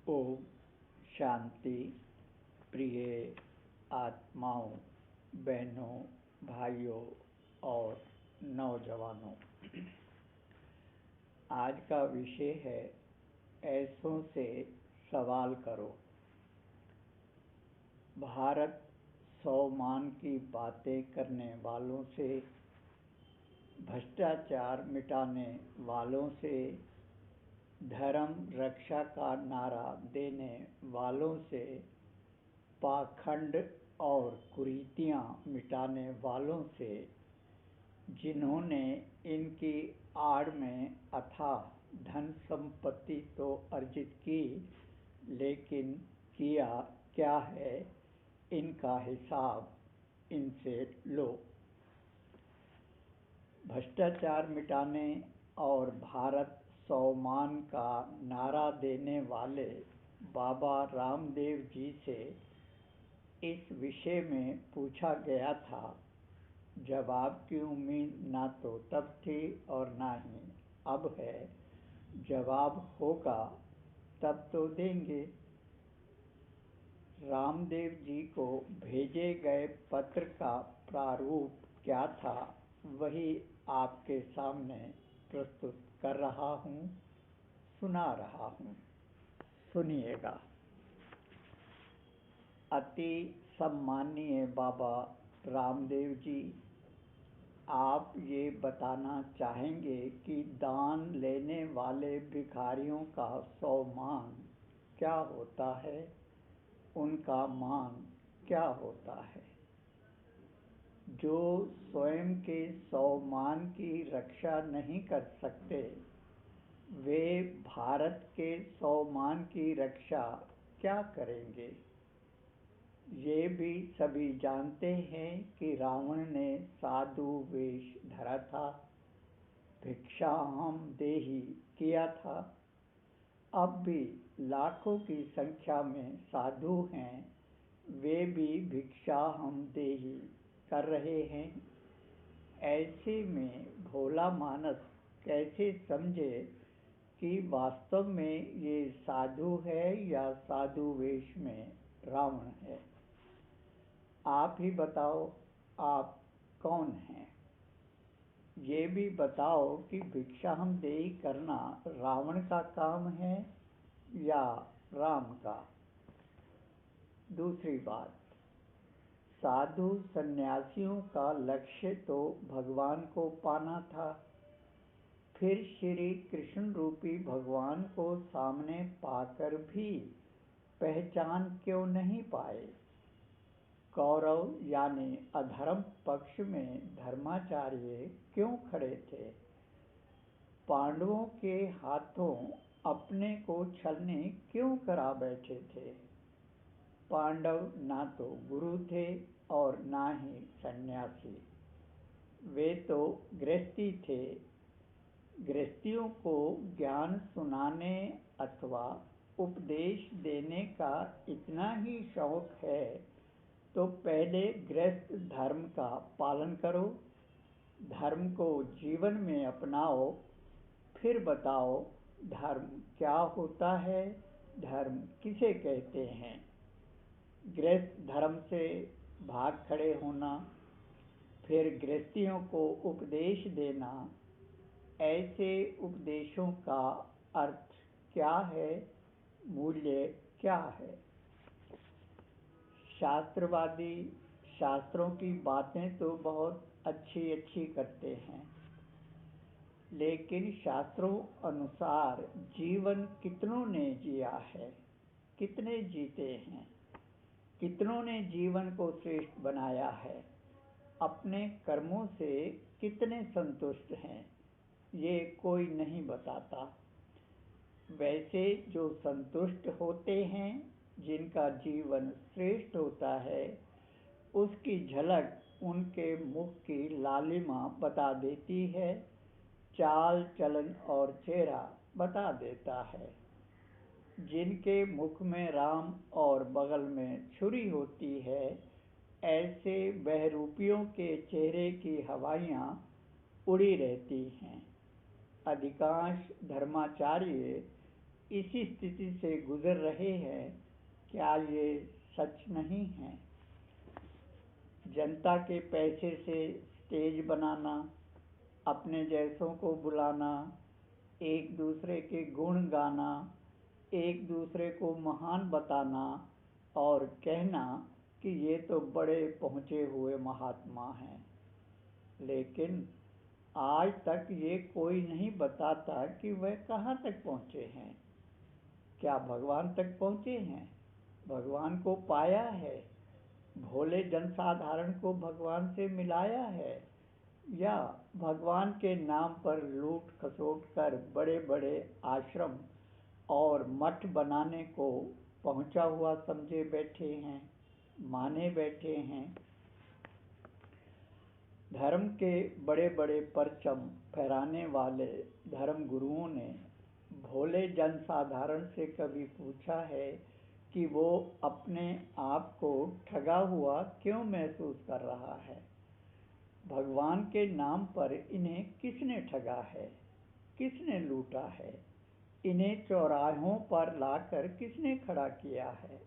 ओम शांति। प्रिय आत्माओं, बहनों, भाइयों और नौजवानों, आज का विषय है ऐसों से सवाल करो। भारत स्वाभिमान की बातें करने वालों से, भ्रष्टाचार मिटाने वालों से, धर्म रक्षा का नारा देने वालों से, पाखंड और कुरीतियां मिटाने वालों से, जिन्होंने इनकी आड़ में अथाह धन संपत्ति तो अर्जित की, लेकिन किया क्या है इनका हिसाब इनसे लो। भ्रष्टाचार मिटाने और भारत स्वाभिमान का नारा देने वाले बाबा रामदेव जी से इस विषय में पूछा गया था। जवाब की उम्मीद ना तो तब थी और ना ही अब है। जवाब होगा तब तो देंगे। रामदेव जी को भेजे गए पत्र का प्रारूप क्या था, वही आपके सामने प्रस्तुत कर रहा हूँ, सुना रहा हूँ। सुनिएगा। अति सम्मानीय बाबा रामदेव जी, आप ये बताना चाहेंगे कि दान लेने वाले भिखारियों का स्वाभिमान क्या होता है, उनका मान क्या होता है। जो स्वयं के स्वाभिमान की रक्षा नहीं कर सकते, वे भारत के स्वाभिमान की रक्षा क्या करेंगे। ये भी सभी जानते हैं कि रावण ने साधु वेश धरा था, भिक्षाहम देहि किया था। अब भी लाखों की संख्या में साधु हैं, वे भी भिक्षाहम देहि कर रहे हैं। ऐसे में भोला मानस कैसे समझे कि वास्तव में ये साधु है या साधु वेश में रावण है। आप ही बताओ, आप कौन हैं। ये भी बताओ कि भिक्षाहम देहि करना रावण का काम है या राम का। दूसरी बात, साधु सन्यासियों का लक्ष्य तो भगवान को पाना था, फिर श्री कृष्ण रूपी भगवान को सामने पाकर भी पहचान क्यों नहीं पाए। कौरव यानी अधर्म पक्ष में धर्माचार्य क्यों खड़े थे। पांडवों के हाथों अपने को छलनी क्यों करा बैठे थे। पांडव ना तो गुरु थे और ना ही सन्यासी, वे तो गृहस्थी थे। गृहस्थियों को ज्ञान सुनाने अथवा उपदेश देने का इतना ही शौक है तो पहले गृहस्थ धर्म का पालन करो, धर्म को जीवन में अपनाओ, फिर बताओ धर्म क्या होता है, धर्म किसे कहते हैं। गृहस्थ धर्म से भाग खड़े होना, फिर गृहस्थियों को उपदेश देना, ऐसे उपदेशों का अर्थ क्या है, मूल्य क्या है। शास्त्रवादी शास्त्रों की बातें तो बहुत अच्छी अच्छी करते हैं, लेकिन शास्त्रों अनुसार जीवन कितनों ने जिया है, कितने जीते हैं, कितनों ने जीवन को श्रेष्ठ बनाया है, अपने कर्मों से कितने संतुष्ट हैं, ये कोई नहीं बताता। वैसे जो संतुष्ट होते हैं, जिनका जीवन श्रेष्ठ होता है, उसकी झलक उनके मुख की लालिमा बता देती है, चाल चलन और चेहरा बता देता है। जिनके मुख में राम और बगल में छुरी होती है, ऐसे बहरूपियों के चेहरे की हवाइयाँ उड़ी रहती हैं। अधिकांश धर्माचार्य इसी स्थिति से गुजर रहे हैं, क्या ये सच नहीं है? जनता के पैसे से स्टेज बनाना, अपने जैसों को बुलाना, एक दूसरे के गुण गाना, एक दूसरे को महान बताना और कहना कि ये तो बड़े पहुँचे हुए महात्मा हैं। लेकिन आज तक ये कोई नहीं बताता कि वह कहाँ तक पहुँचे हैं। क्या भगवान तक पहुँचे हैं? भगवान को पाया है? भोले जनसाधारण को भगवान से मिलाया है? या भगवान के नाम पर लूट खसोट कर बड़े बड़े आश्रम और मठ बनाने को पहुँचा हुआ समझे बैठे हैं, माने बैठे हैं? धर्म के बड़े बड़े परचम फहराने वाले धर्म गुरुओं ने भोले जनसाधारण से कभी पूछा है कि वो अपने आप को ठगा हुआ क्यों महसूस कर रहा है? भगवान के नाम पर इन्हें किसने ठगा है? किसने लूटा है? इन्हें चौराहों पर लाकर किसने खड़ा किया है?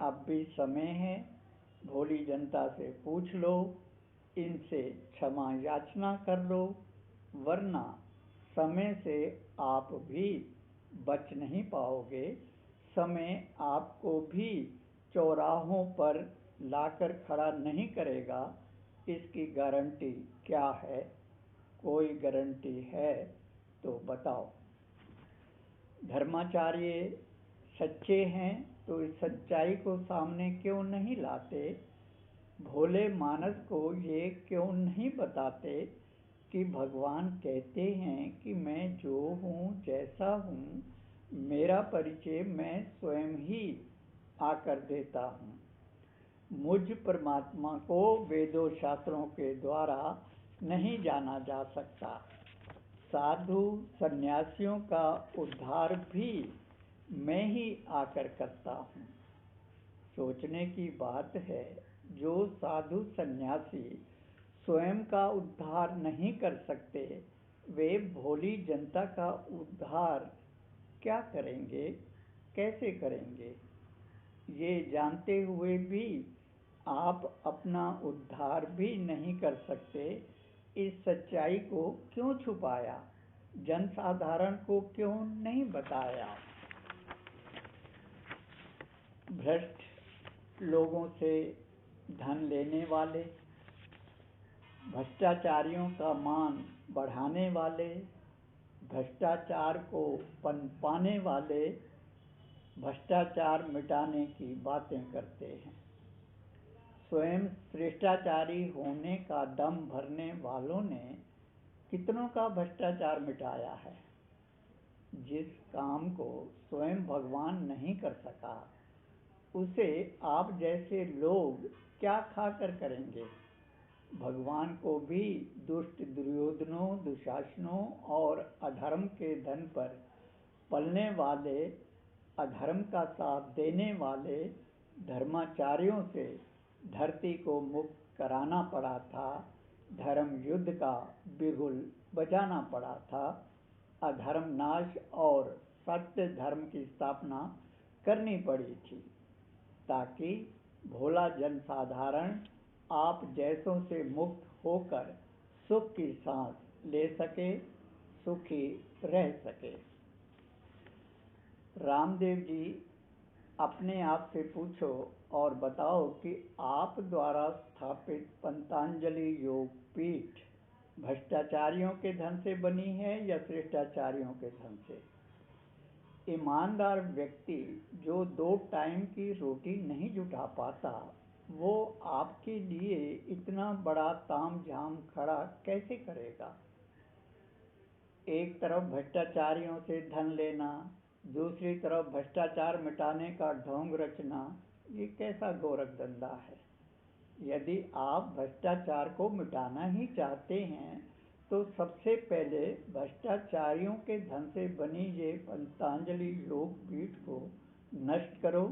अब भी समय है, भोली जनता से पूछ लो, इनसे क्षमा याचना कर लो, वरना समय से आप भी बच नहीं पाओगे। समय आपको भी चौराहों पर लाकर खड़ा नहीं करेगा। इसकी गारंटी क्या है? कोई गारंटी है तो बताओ। धर्माचार्य सच्चे हैं तो इस सच्चाई को सामने क्यों नहीं लाते? भोले मानस को ये क्यों नहीं बताते कि भगवान कहते हैं कि मैं जो हूँ, जैसा हूँ, मेरा परिचय मैं स्वयं ही आकर देता हूँ। मुझ परमात्मा को वेदों शास्त्रों के द्वारा नहीं जाना जा सकता। साधु सन्यासियों का उद्धार भी मैं ही आकर करता हूँ। सोचने की बात है, जो साधु सन्यासी स्वयं का उद्धार नहीं कर सकते, वे भोली जनता का उद्धार क्या करेंगे? कैसे करेंगे? ये जानते हुए भी आप अपना उद्धार भी नहीं कर सकते। इस सच्चाई को क्यों छुपाया? जनसाधारण को क्यों नहीं बताया? भ्रष्ट लोगों से धन लेने वाले, भ्रष्टाचारियों का मान बढ़ाने वाले, भ्रष्टाचार को पनपाने वाले भ्रष्टाचार मिटाने की बातें करते हैं। स्वयं श्रेष्ठाचारी होने का दम भरने वालों ने कितनों का भ्रष्टाचार मिटाया है। जिस काम को स्वयं भगवान नहीं कर सका, उसे आप जैसे लोग क्या खाकर करेंगे? भगवान को भी दुष्ट दुर्योधनों, दुशासनों और अधर्म के धन पर पलने वाले, अधर्म का साथ देने वाले धर्माचार्यों से धरती को मुक्त कराना पड़ा था। धर्म युद्ध का बिगुल बजाना पड़ा था। अधर्म नाश और सत्य धर्म की स्थापना करनी पड़ी थी, ताकि भोला जनसाधारण आप जैसों से मुक्त होकर सुख की सांस ले सके, सुखी रह सके। रामदेव जी, अपने आप से पूछो और बताओ कि आप द्वारा स्थापित पंतंजलि योग पीठ भ्रष्टाचारियों के धन से बनी है या श्रेष्ठाचारियों के धन से? ईमानदार व्यक्ति जो 2 टाइम की रोटी नहीं जुटा पाता, वो आपके लिए इतना बड़ा तामझाम खड़ा कैसे करेगा? एक तरफ भ्रष्टाचारियों से धन लेना, दूसरी तरफ भ्रष्टाचार मिटाने का ढोंग रचना, ये कैसा गोरख धंधा है? यदि आप भ्रष्टाचार को मिटाना ही चाहते हैं, तो सबसे पहले भ्रष्टाचारियों के धन से बनी ये पंतंजलि योग पीठ को नष्ट करो।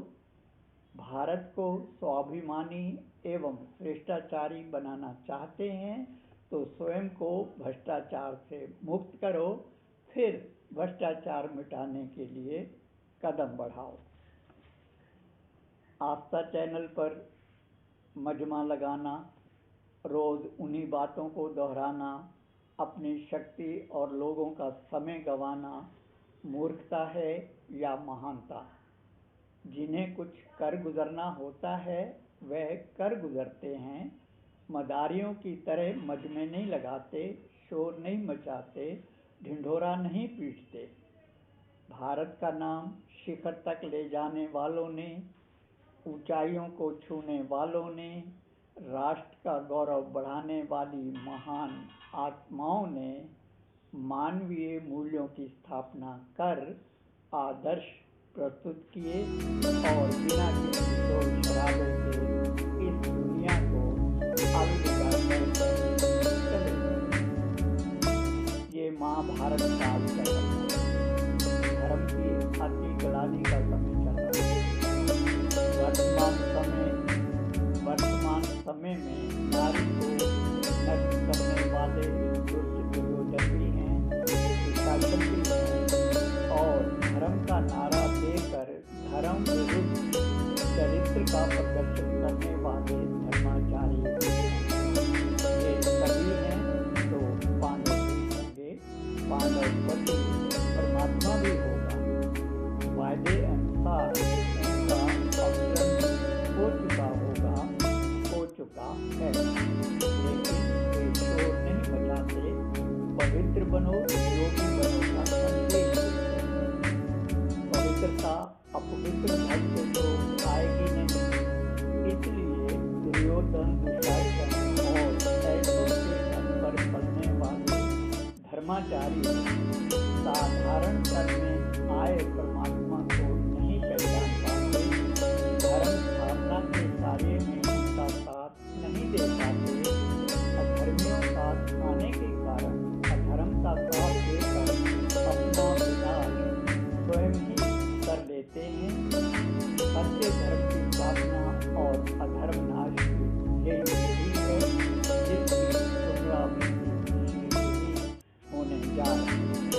भारत को स्वाभिमानी एवं श्रेष्ठाचारी बनाना चाहते हैं तो स्वयं को भ्रष्टाचार से मुक्त करो, फिर भ्रष्टाचार मिटाने के लिए कदम बढ़ाओ। आस्था चैनल पर मजमा लगाना, रोज उन्हीं बातों को दोहराना, अपनी शक्ति और लोगों का समय गंवाना मूर्खता है या महानता? जिन्हें कुछ कर गुजरना होता है वह कर गुजरते हैं। मदारियों की तरह मजमे नहीं लगाते, शोर नहीं मचाते, ढिंढोरा नहीं पीटते। भारत का नाम शिखर तक ले जाने वालों ने, ऊंचाइयों को छूने वालों ने, राष्ट्र का गौरव बढ़ाने वाली महान आत्माओं ने मानवीय मूल्यों की स्थापना कर आदर्श प्रस्तुत किए और बिना किसी शोर शराबे के इस दुनिया को अलविदा कहकर चले गए। ये महाभारत काल चल रहा है। धर्म की अति ग्लानि का समय चल रहा है। वर्तमान समय में नारी को नष्ट करने वाले दुष्ट दुर्योधन भी हैं, दुशासन भी हैं और धर्म का नारा देकर धर्म विरुद्ध चरित्र का प्रदर्शन करने वाले धर्माचार्य भी हैं। ये सभी हैं तो पांडव भी होंगे, पांडव पति परमात्मा भी होगा। वायदे अनुसार उनका अवतरण हो चुका है, लेकिन वे शोर नहीं मचाते। पवित्र बनो, योगी बनो का संदेश देते हैं। पवित्रता अपवित्र धन से तो आएगी नहीं, इसलिए दुर्योधन, दुशासन और ऐसों के धन पर पलने वाले धर्माचारी साधारण तन में आए परमात्मा को नहीं पहचान पाते। धर्म स्थापना के कार्य में उनका साथ नहीं दे पाते। अधर्मियों का आने के कारण अधर्म का साथ देकर अपना विनाश स्वयं ही कर लेते हैं। सत्य धर्म की स्थापना और अधर्म नाश की यही है जिसकी पुनरावृत्ति होने जा रही है।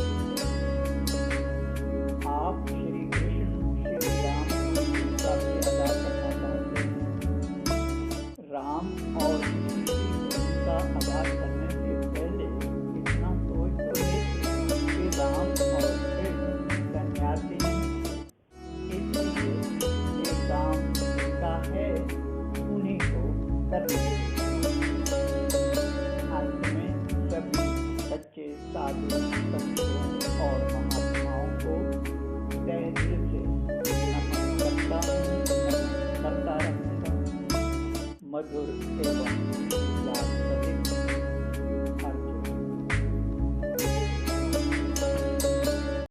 आप श्री कृष्ण श्री राम की भूमिका भी अदा करना चाहते हैं। राम और कृष्ण की भूमिका अदा करने से पहले इतना सोच तो लेते कि राम और कृष्ण सन्यासी नहीं थे, इसलिए ये काम जिनका है उन्हीं को करना चाहिए। अंत में सभी सच्चे साधु संतों और महात्माओं को तहे दिल से नमन करता रहूँगा। मधुर एवं